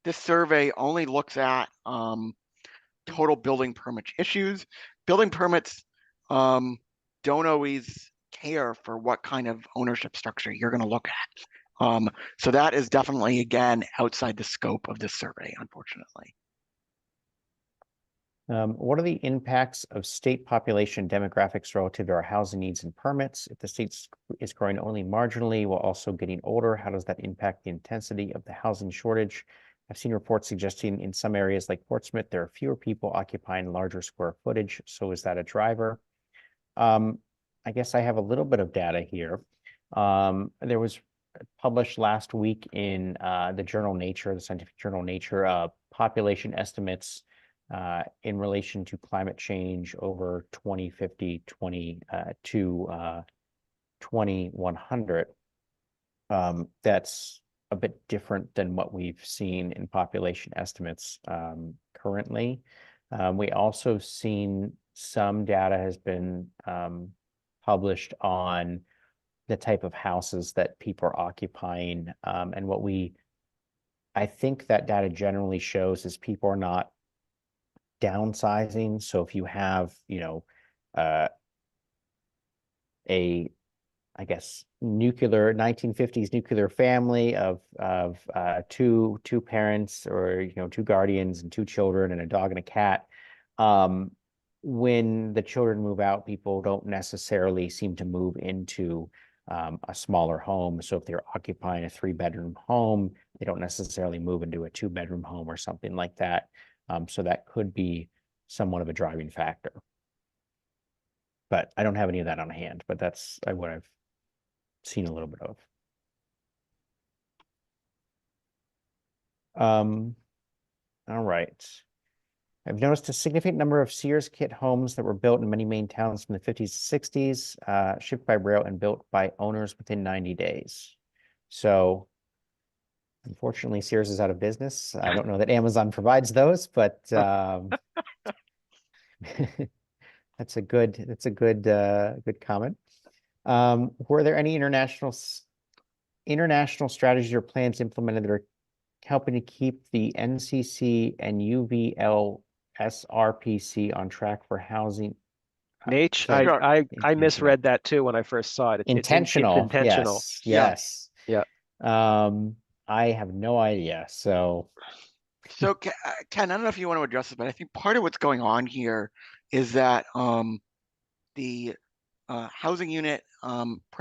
this survey only looks at total building permit issues. Building permits don't always care for what kind of ownership structure you're going to look at. So that is definitely, again, outside the scope of this survey, unfortunately. What are the impacts of state population demographics relative to our housing needs and permits? If the state is growing only marginally while also getting older, how does that impact the intensity of the housing shortage? I've seen reports suggesting in some areas like Portsmouth, there are fewer people occupying larger square footage. So is that a driver? I guess I have a little bit of data here. There was published last week in the journal Nature, the scientific journal Nature, population estimates in relation to climate change over 2050 to 2100. That's a bit different than what we've seen in population estimates currently. We also seen some data has been published on the type of houses that people are occupying. And what I think that data generally shows is people are not downsizing. So if you have, you know, I guess nuclear 1950s nuclear family of two parents, or you know, two guardians and two children and a dog and a cat. When the children move out, people don't necessarily seem to move into a smaller home. So if they're occupying a 3-bedroom home, they don't necessarily move into a 2-bedroom home or something like that. So that could be somewhat of a driving factor. But I don't have any of that on hand, but that's what I've seen a little bit of. All right. I've noticed a significant number of Sears kit homes that were built in many main towns from the 50s to 60s, shipped by rail and built by owners within 90 days. So unfortunately, Sears is out of business. I don't know that Amazon provides those, but that's a good comment. Were there any international strategies or plans implemented that are helping to keep the NCC and UVL SRPC on track for housing? Natch, So- I Intentional. misread that too when I first saw it. It's Intentional. intentional. Yes. Yeah. I have no idea. So Ken, I don't know if you want to address this, but I think part of what's going on here is that the housing unit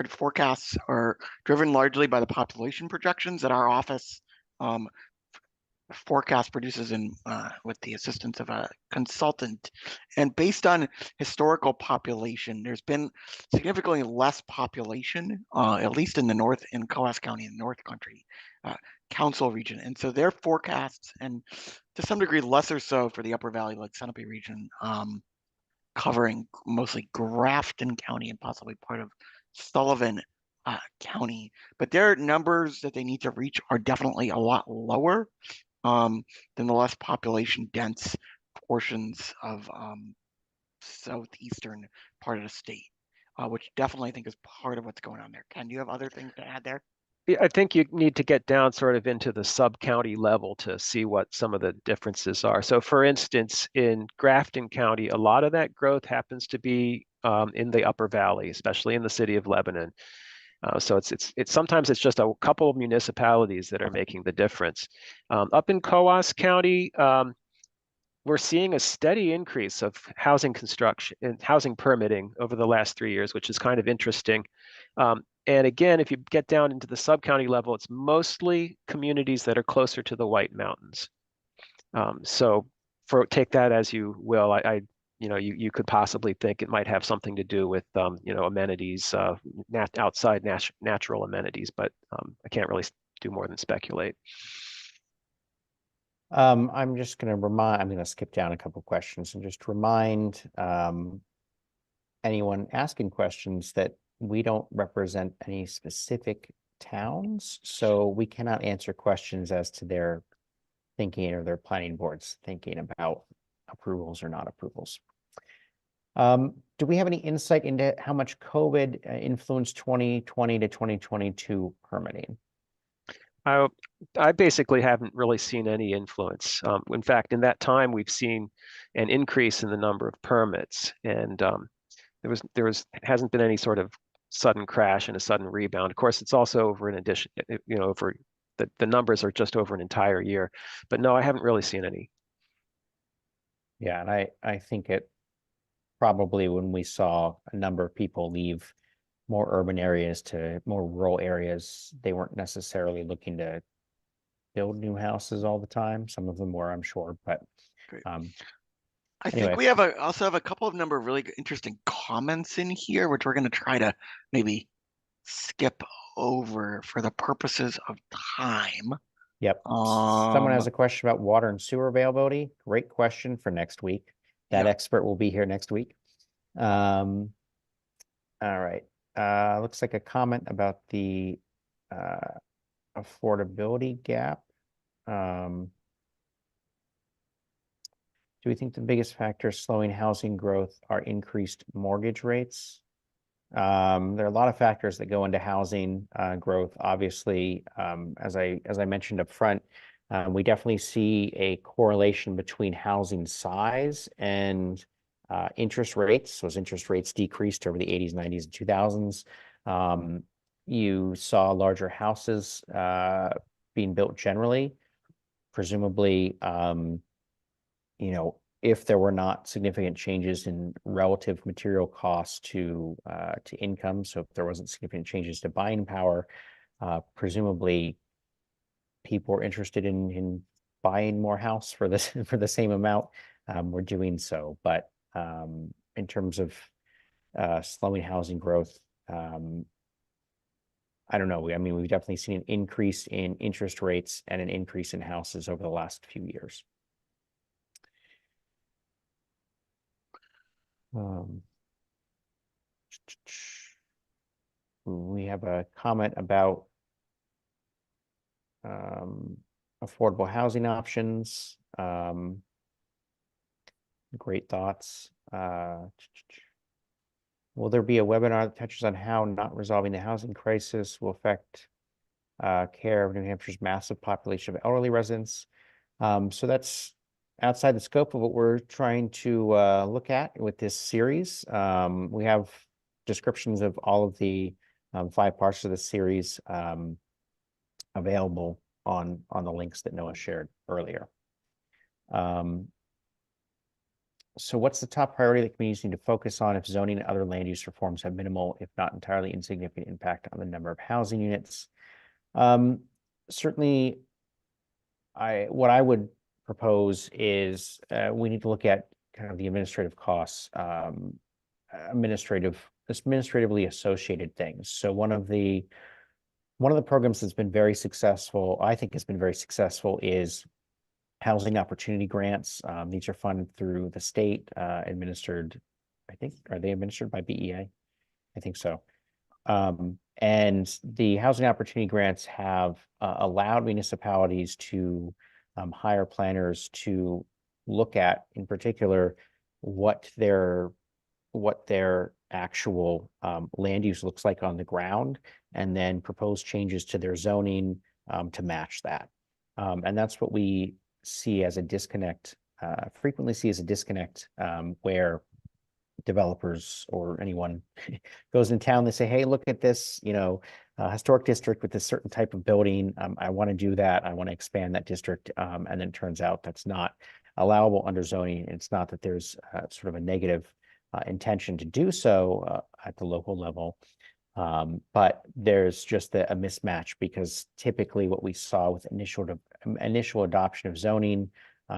forecasts are driven largely by the population projections that our office forecast produces in with the assistance of a consultant. And based on historical population, there's been significantly less population, at least in the north, in Coas County, in the North Country, Council region. And so their forecasts, and to some degree lesser so for the Upper Valley, like Sunapee region, covering mostly Grafton County and possibly part of Sullivan County. But their numbers that they need to reach are definitely a lot lower than the less population dense portions of southeastern part of the state, which definitely I think is part of what's going on there. Ken, do you have other things to add there? Yeah, I think you need to get down sort of into the sub-county level to see what some of the differences are. So for instance, in Grafton County, a lot of that growth happens to be in the Upper Valley, especially in the city of Lebanon. So it's sometimes it's just a couple of municipalities that are making the difference. Up in Coas County, we're seeing a steady increase of housing construction and housing permitting over the last 3 years, which is kind of interesting. And again, if you get down into the sub-county level, it's mostly communities that are closer to the White Mountains. So take that as you will. You could possibly think it might have something to do with amenities, outside natural amenities, but I can't really do more than speculate. I'm just going to skip down a couple questions and just remind anyone asking questions that we don't represent any specific towns, so we cannot answer questions as to their thinking or their planning board's thinking about approvals or not approvals. Do we have any insight into how much COVID influenced 2020 to 2022 permitting? I basically haven't really seen any influence. In fact, in that time, we've seen an increase in the number of permits, and hasn't been any sort of sudden crash and a sudden rebound. Of course, it's also over in addition, for the numbers are just over an entire year. But no, I haven't really seen any. Yeah, and I think it probably when we saw a number of people leave more urban areas to more rural areas, they weren't necessarily looking to build new houses all the time. Some of them were, I'm sure, but I think we also have a couple of number of really interesting comments in here, which we're going to try to maybe skip over for the purposes of time. Yep. Someone has a question about water and sewer availability. Great question for next week. That expert will be here next week. All right. Looks like a comment about the affordability gap. Do we think the biggest factor slowing housing growth are increased mortgage rates? There are a lot of factors that go into housing growth. Obviously, as I mentioned up front, we definitely see a correlation between housing size and interest rates. So as interest rates decreased over the 80s, 90s, and 2000s, you saw larger houses being built generally. Presumably, if there were not significant changes in relative material costs to income, so if there wasn't significant changes to buying power, presumably people are interested in buying more house for this for the same amount. We're doing so, but in terms of slowing housing growth, I don't know. We've definitely seen an increase in interest rates and an increase in houses over the last few years. We have a comment about affordable housing options. Great thoughts. Will there be a webinar that touches on how not resolving the housing crisis will affect care of New Hampshire's massive population of elderly residents? So that's outside the scope of what we're trying to look at with this series. We have descriptions of all of the 5 parts of the series available on the links that Noah shared earlier. So what's the top priority that communities need to focus on if zoning and other land use reforms have minimal, if not entirely insignificant impact on the number of housing units? Certainly, what I would propose is we need to look at kind of the administrative costs, administratively associated things. So one of the programs that's been very successful, I think has been very successful, is housing opportunity grants. These are funded through the state, administered, I think, are they administered by BEA? I think so. And the housing opportunity grants have allowed municipalities to hire planners to look at, in particular, what their actual land use looks like on the ground, and then propose changes to their zoning to match that. And that's what we see as a disconnect, frequently see as a disconnect, where developers or anyone goes in town, they say, hey, look at this, historic district with this certain type of building. I want to do that. I want to expand that district. And then it turns out that's not allowable under zoning. It's not that there's sort of a negative intention to do so at the local level. But there's just a mismatch, because typically what we saw with initial adoption of zoning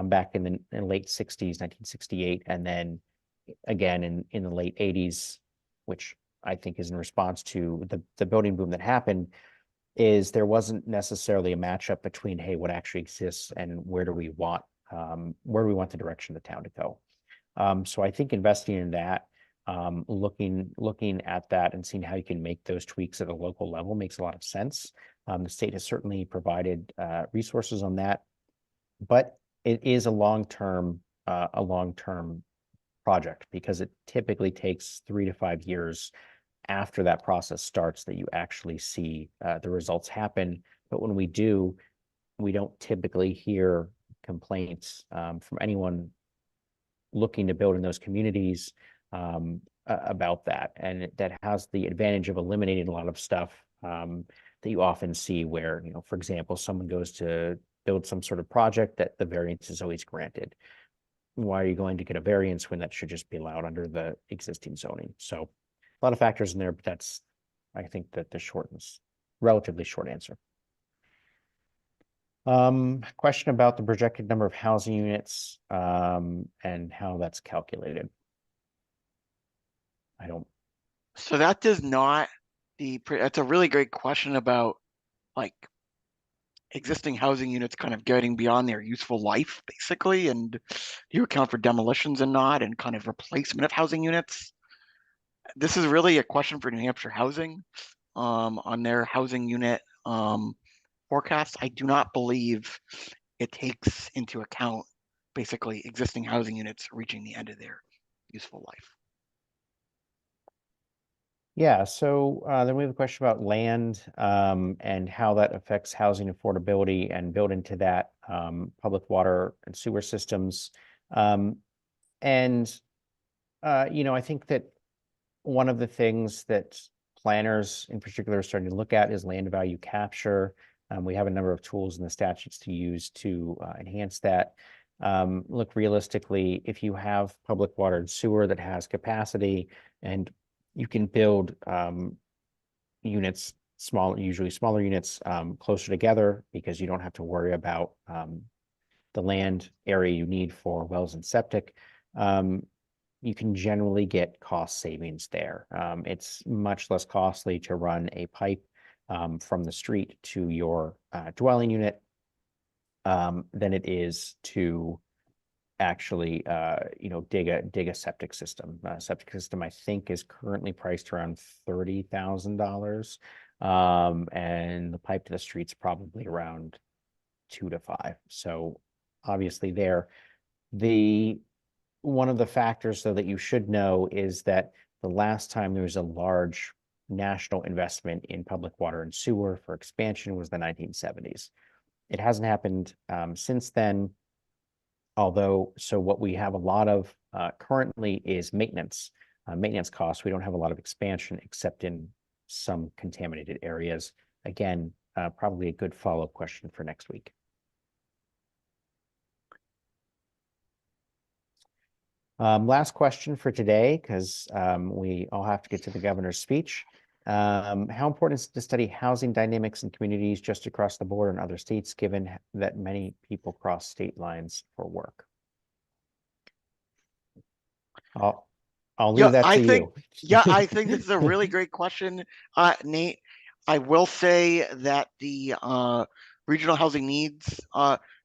back in the late 60s, 1968, and then again in the late 80s, which I think is in response to the building boom that happened, is there wasn't necessarily a matchup between, hey, what actually exists and where do we want the direction of the town to go. So I think investing in that, looking at that and seeing how you can make those tweaks at a local level makes a lot of sense. The state has certainly provided resources on that, but it is a long-term project, because it typically takes 3 to 5 years after that process starts that you actually see the results happen. But when we do, we don't typically hear complaints from anyone looking to build in those communities about that. And that has the advantage of eliminating a lot of stuff that you often see where, for example, someone goes to build some sort of project that the variance is always granted. Why are you going to get a variance when that should just be allowed under the existing zoning? So a lot of factors in there, but that's, I think, that the relatively short answer. Question about the projected number of housing units and how that's calculated. So that does not, that's a really great question about like existing housing units kind of getting beyond their useful life, basically, and you account for demolitions and not, and kind of replacement of housing units. This is really a question for New Hampshire Housing on their housing unit forecast. I do not believe it takes into account basically existing housing units reaching the end of their useful life. Yeah, so then we have a question about land and how that affects housing affordability, and build into that public water and sewer systems. I think that one of the things that planners in particular are starting to look at is land value capture. We have a number of tools in the statutes to use to enhance that. Look, realistically, if you have public water and sewer that has capacity, and you can build units, usually smaller units, closer together, because you don't have to worry about the land area you need for wells and septic, you can generally get cost savings there. It's much less costly to run a pipe from the street to your dwelling unit than it is to actually, dig a septic system. Septic system, I think, is currently priced around $30,000. And the pipe to the street's probably around 2 to 5. So obviously one of the factors, though, that you should know is that the last time there was a large national investment in public water and sewer for expansion was the 1970s. It hasn't happened since then. So what we have a lot of currently is maintenance costs. We don't have a lot of expansion except in some contaminated areas. Again, probably a good follow-up question for next week. Last question for today, because we all have to get to the governor's speech. How important is it to study housing dynamics in communities just across the border in other states, given that many people cross state lines for work? I'll leave that to you. Yeah, I think this is a really great question, Nate. I will say that the regional housing needs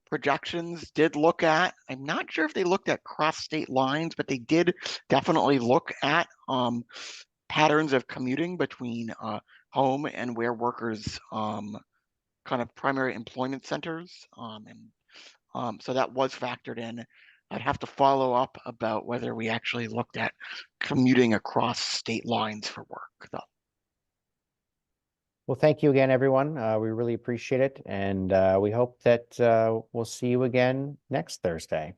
projections did look at, I'm not sure if they looked at cross state lines, but they did definitely look at patterns of commuting between home and where workers kind of primary employment centers. So that was factored in. I'd have to follow up about whether we actually looked at commuting across state lines for work, though. Well, thank you again, everyone. We really appreciate it. And we hope that we'll see you again next Thursday.